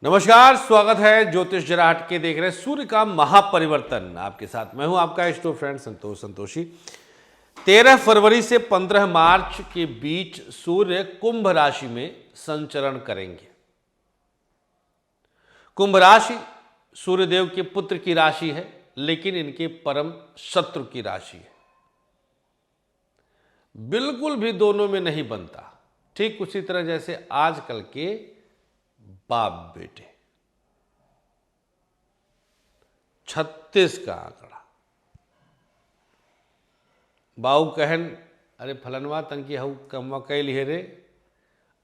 नमस्कार, स्वागत है ज्योतिष जरा हटके देख रहे हैं सूर्य का महापरिवर्तन। आपके साथ मैं हूं आपका इष्टो फ्रेंड संतोषी। 13 फरवरी से 15 मार्च के बीच सूर्य कुंभ राशि में संचरण करेंगे। कुंभ राशि सूर्यदेव के पुत्र की राशि है, लेकिन इनके परम शत्रु की राशि है। बिल्कुल भी दोनों में नहीं बनता। ठीक उसी तरह जैसे आजकल के बाप बेटे। 36 का आंकड़ा। बाऊ कहन अरे फलनवा तंकी हऊ कमवा कैल हे रे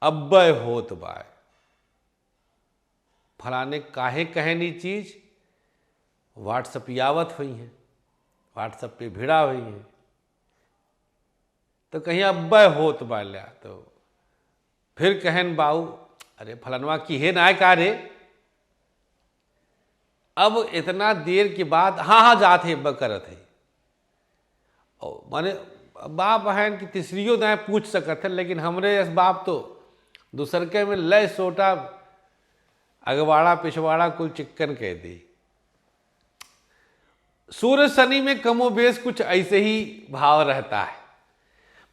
अब्बय होत बाय। फलाने काहे कहनी चीज व्हाट्सअपियावत हुई हैं, व्हाट्सअप पे भिड़ा हुई हैं, तो कहीं अब्बय होत बाल्या। तो फिर कहन बाऊ अरे फलनवा की है ना का रे। अब इतना देर के बाद हाँ जाते करत है। और माने बाप बहन की तीसरियों ना पूछ सकत है, लेकिन हमरे इस बाप तो दूसरके में लय सोटा अगवाड़ा पिछवाड़ा कुल चिक्कन कह दी। सूर्य शनि में कमोबेश कुछ ऐसे ही भाव रहता है।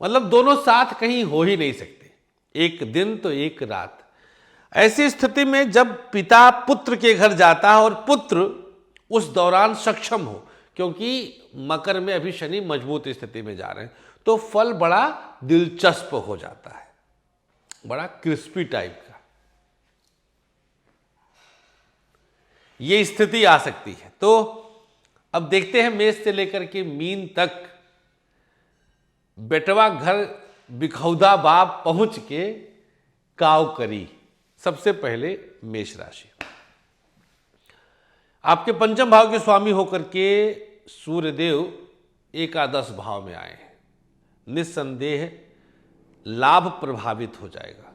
मतलब दोनों साथ कहीं हो ही नहीं सकते, एक दिन तो एक रात। ऐसी स्थिति में जब पिता पुत्र के घर जाता है और पुत्र उस दौरान सक्षम हो, क्योंकि मकर में अभी शनि मजबूत स्थिति में जा रहे हैं, तो फल बड़ा दिलचस्प हो जाता है, बड़ा क्रिस्पी टाइप का। ये स्थिति आ सकती है। तो अब देखते हैं मेष से लेकर के मीन तक बेटवा घर बिखौदा बाप पहुंच के काव करी। सबसे पहले मेष राशि, आपके पंचम भाव के स्वामी होकर के सूर्यदेव एकादश भाव में आए हैं। निस्संदेह लाभ प्रभावित हो जाएगा,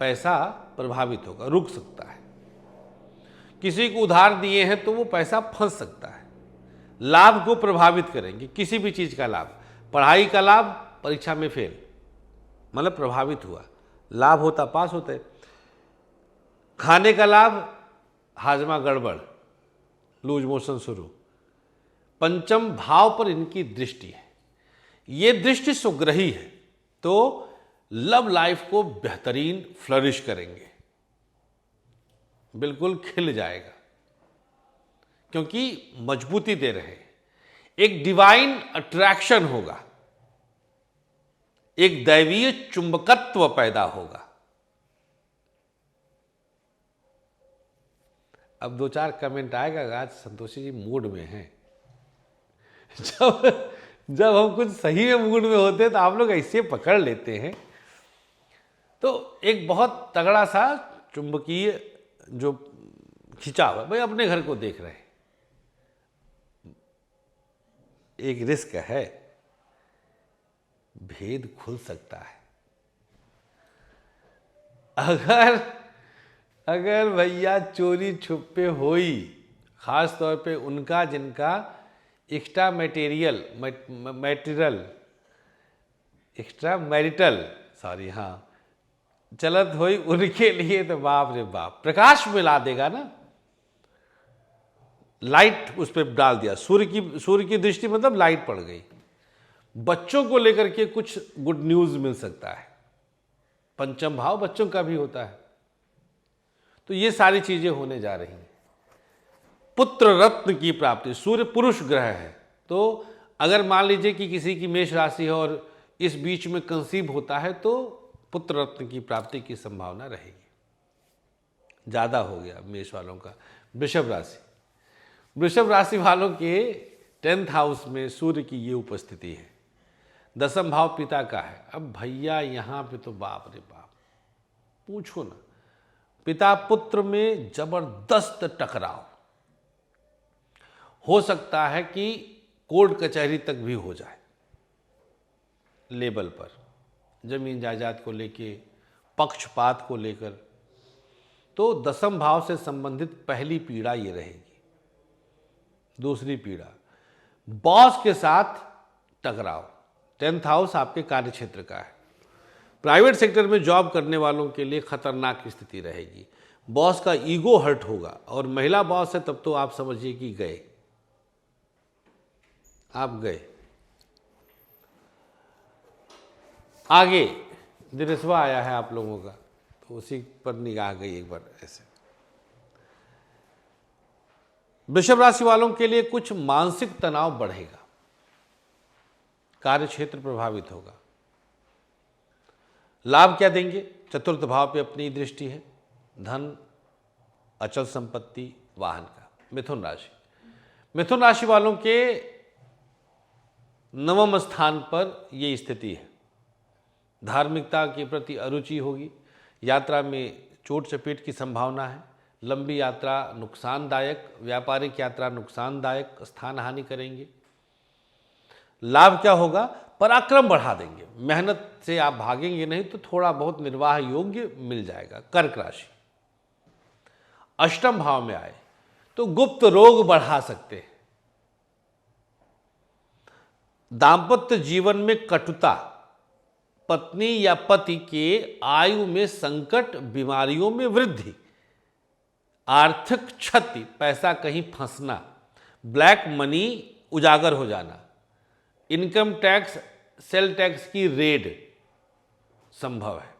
पैसा प्रभावित होगा, रुक सकता है। किसी को उधार दिए हैं तो वो पैसा फंस सकता है। लाभ को प्रभावित करेंगे, किसी भी चीज का लाभ, पढ़ाई का लाभ, परीक्षा में फेल, मतलब प्रभावित हुआ। लाभ होता पास होते, खाने का लाभ हाजमा गड़बड़, लूज मोशन शुरू। पंचम भाव पर इनकी दृष्टि है, ये दृष्टि सुग्रही है, तो लव लाइफ को बेहतरीन फ्लरिश करेंगे, बिल्कुल खिल जाएगा, क्योंकि मजबूती दे रहे हैं। एक डिवाइन अट्रैक्शन होगा, एक दैवीय चुंबकत्व पैदा होगा। अब 2-4 कमेंट आएगा, आज संतोषी जी मूड में हैं। जब हम कुछ सही में मूड में होते हैं तो आप लोग ऐसे पकड़ लेते हैं। तो एक बहुत तगड़ा सा चुंबकीय जो खिंचाव है, भाई अपने घर को देख रहे हैं, एक रिस्क है, भेद खुल सकता है। अगर भैया चोरी छुपे होई, खास तौर पे उनका जिनका एक्स्ट्रा मैरिटल चलत होई, उनके लिए तो बाप रे बाप, प्रकाश मिला देगा ना। लाइट उस पर डाल दिया, सूर्य की दृष्टि मतलब लाइट पड़ गई। बच्चों को लेकर के कुछ गुड न्यूज मिल सकता है, पंचम भाव बच्चों का भी होता है। तो ये सारी चीजें होने जा रही हैं। पुत्र रत्न की प्राप्ति, सूर्य पुरुष ग्रह है, तो अगर मान लीजिए कि किसी की मेष राशि है और इस बीच में कंसीव होता है, तो पुत्र रत्न की प्राप्ति की संभावना रहेगी। ज्यादा हो गया मेष वालों का। वृषभ राशि वालों के 10th हाउस में सूर्य की ये उपस्थिति है। दसम भाव पिता का है। अब भैया यहां पे तो बाप रे बाप, पूछो ना, पिता पुत्र में जबरदस्त टकराव हो सकता है कि कोर्ट कचहरी तक भी हो जाए, लेवल पर, जमीन जायदाद को लेके, पक्षपात को लेकर। तो दसम भाव से संबंधित पहली पीड़ा ये रहेगी। दूसरी पीड़ा, बॉस के साथ टकराव। 10th हाउस आपके कार्य क्षेत्र का है। प्राइवेट सेक्टर में जॉब करने वालों के लिए खतरनाक स्थिति रहेगी। बॉस का ईगो हर्ट होगा, और महिला बॉस है तब तो आप समझिए कि गए, आप गए। आगे दिनस्वा आया है आप लोगों का, तो उसी पर निगाह गई एक बार ऐसे। वृषभ राशि वालों के लिए कुछ मानसिक तनाव बढ़ेगा, कार्य क्षेत्र प्रभावित होगा। लाभ क्या देंगे? चतुर्थ भाव पे अपनी दृष्टि है, धन, अचल संपत्ति, वाहन का। मिथुन राशि, मिथुन राशि वालों के नवम स्थान पर ये स्थिति है। धार्मिकता के प्रति अरुचि होगी, यात्रा में चोट चपेट की संभावना है, लंबी यात्रा नुकसानदायक, व्यापारिक यात्रा नुकसानदायक, स्थान हानि करेंगे। लाभ क्या होगा? पराक्रम बढ़ा देंगे, मेहनत से आप भागेंगे नहीं तो थोड़ा बहुत निर्वाह योग्य मिल जाएगा। कर्क राशि, अष्टम भाव में आए तो गुप्त रोग बढ़ा सकते हैं। दांपत्य जीवन में कटुता, पत्नी या पति के आयु में संकट, बीमारियों में वृद्धि, आर्थिक क्षति, पैसा कहीं फंसना, ब्लैक मनी उजागर हो जाना, इनकम टैक्स, सेल टैक्स की रेड संभव है।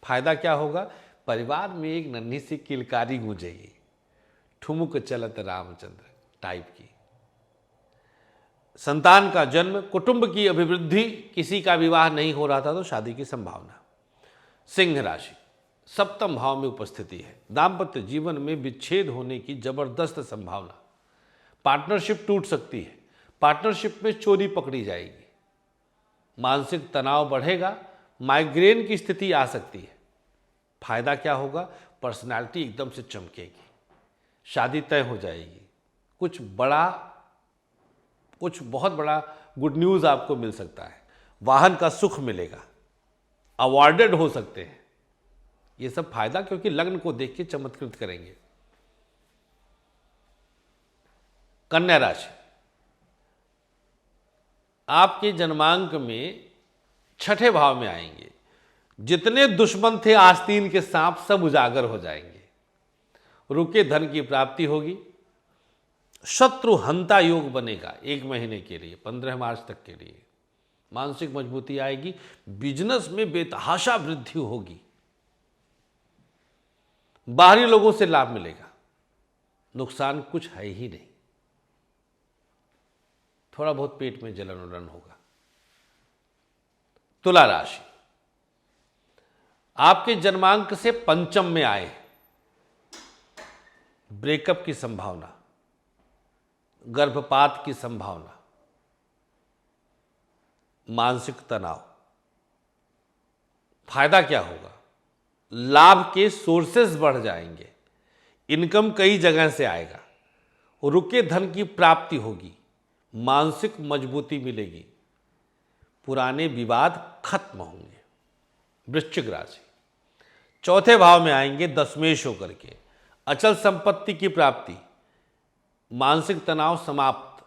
फायदा क्या होगा? परिवार में एक नन्ही सी किलकारी गूंजेगी, ठुमुक चलत रामचंद्र टाइप की। संतान का जन्म, कुटुंब की अभिवृद्धि, किसी का विवाह नहीं हो रहा था तो शादी की संभावना। सिंह राशि, सप्तम भाव में उपस्थिति है। दाम्पत्य जीवन में विच्छेद होने की जबरदस्त संभावना, पार्टनरशिप टूट सकती है, पार्टनरशिप में चोरी पकड़ी जाएगी, मानसिक तनाव बढ़ेगा, माइग्रेन की स्थिति आ सकती है। फायदा क्या होगा? पर्सनालिटी एकदम से चमकेगी, शादी तय हो जाएगी, कुछ बहुत बड़ा गुड न्यूज़ आपको मिल सकता है, वाहन का सुख मिलेगा, अवॉर्डेड हो सकते हैं। ये सब फायदा क्योंकि लग्न को देख के चमत्कृत करेंगे। कन्या राशि, आपके जन्मांक में छठे भाव में आएंगे। जितने दुश्मन थे आस्तीन के सांप सब उजागर हो जाएंगे, रुके धन की प्राप्ति होगी, शत्रु हंता योग बनेगा 1 महीने के लिए, 15 मार्च तक के लिए। मानसिक मजबूती आएगी, बिजनेस में बेतहाशा वृद्धि होगी, बाहरी लोगों से लाभ मिलेगा, नुकसान कुछ है ही नहीं, थोड़ा बहुत पेट में जलन उलन होगा। तुला राशि, आपके जन्मांक से पंचम में आए, ब्रेकअप की संभावना, गर्भपात की संभावना, मानसिक तनाव। फायदा क्या होगा? लाभ के सोर्सेस बढ़ जाएंगे, इनकम कई जगह से आएगा, रुके धन की प्राप्ति होगी, मानसिक मजबूती मिलेगी, पुराने विवाद खत्म होंगे। वृश्चिक राशि, चौथे भाव में आएंगे दशमेश होकर के, अचल संपत्ति की प्राप्ति, मानसिक तनाव समाप्त,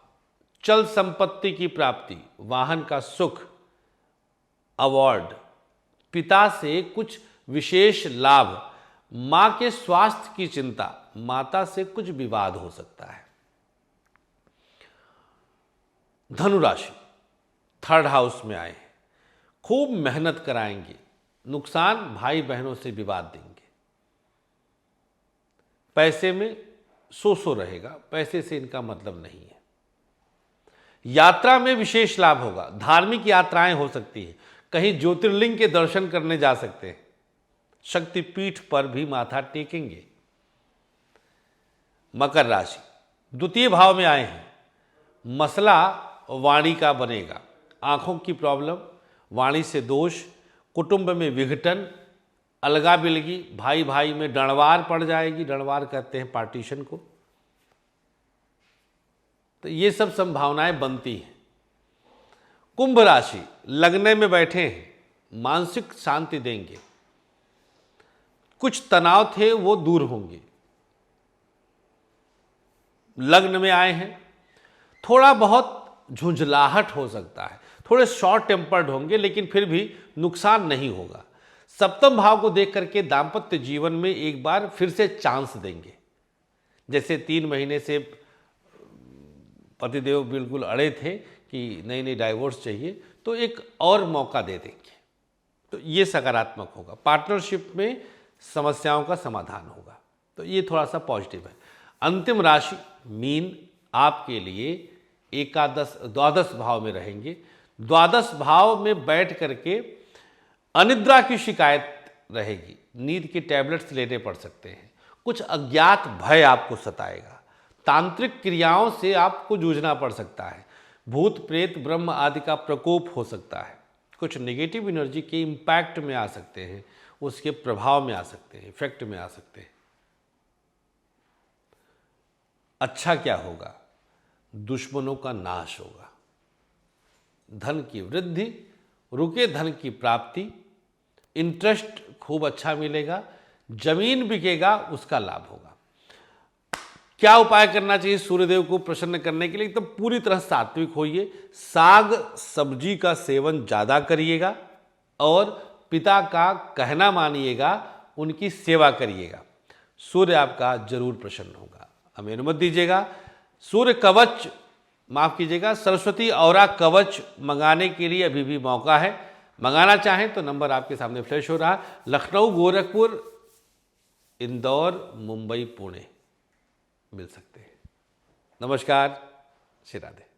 चल संपत्ति की प्राप्ति, वाहन का सुख, अवार्ड, पिता से कुछ विशेष लाभ, मां के स्वास्थ्य की चिंता, माता से कुछ विवाद हो सकता है। धनु राशि, थर्ड हाउस में आए, खूब मेहनत कराएंगे, नुकसान भाई बहनों से विवाद देंगे, पैसे में सो रहेगा, पैसे से इनका मतलब नहीं है। यात्रा में विशेष लाभ होगा, धार्मिक यात्राएं हो सकती है, कहीं ज्योतिर्लिंग के दर्शन करने जा सकते हैं, शक्तिपीठ पर भी माथा टेकेंगे। मकर राशि, द्वितीय भाव में आए हैं, मसला वाणी का बनेगा, आंखों की प्रॉब्लम, वाणी से दोष, कुटुंब में विघटन, अलगा बिलगी, भाई भाई में डणवार पड़ जाएगी, डणवार कहते हैं पार्टीशन को। तो ये सब संभावनाएं बनती हैं। कुंभ राशि, लगने में बैठे हैं, मानसिक शांति देंगे, कुछ तनाव थे वो दूर होंगे। लग्न में आए हैं, थोड़ा बहुत झुंझलाहट हो सकता है, थोड़े शॉर्ट टेम्पर्ड होंगे, लेकिन फिर भी नुकसान नहीं होगा। सप्तम भाव को देख करके दाम्पत्य जीवन में एक बार फिर से चांस देंगे। जैसे 3 महीने से पतिदेव बिल्कुल अड़े थे कि नहीं नहीं डाइवोर्स चाहिए, तो एक और मौका दे देंगे, तो ये सकारात्मक होगा। पार्टनरशिप में समस्याओं का समाधान होगा, तो ये थोड़ा सा पॉजिटिव है। अंतिम राशि मीन आपके लिए एकादश द्वादश भाव में रहेंगे। द्वादश भाव में बैठ करके अनिद्रा की शिकायत रहेगी, नींद की टैबलेट्स लेने पड़ सकते हैं, कुछ अज्ञात भय आपको सताएगा, तांत्रिक क्रियाओं से आपको जूझना पड़ सकता है, भूत प्रेत ब्रह्म आदि का प्रकोप हो सकता है, कुछ नेगेटिव एनर्जी के इम्पैक्ट में आ सकते हैं, उसके प्रभाव में आ सकते हैं, इफेक्ट में आ सकते हैं। अच्छा क्या होगा? दुश्मनों का नाश होगा, धन की वृद्धि, रुके धन की प्राप्ति, इंटरेस्ट खूब अच्छा मिलेगा, जमीन बिकेगा, उसका लाभ होगा। क्या उपाय करना चाहिए सूर्यदेव को प्रसन्न करने के लिए? तो पूरी तरह सात्विक होइए, साग सब्जी का सेवन ज़्यादा करिएगा और पिता का कहना मानिएगा, उनकी सेवा करिएगा, सूर्य आपका जरूर प्रसन्न होगा। हमें अनुमति दीजिएगा, सूर्य कवच माफ़ कीजिएगा सरस्वती औरा कवच मंगाने के लिए अभी भी मौका है। मंगाना चाहें तो नंबर आपके सामने फ्लैश हो रहा है। लखनऊ, गोरखपुर, इंदौर, मुंबई, पुणे मिल सकते हैं। नमस्कार, श्री राधे।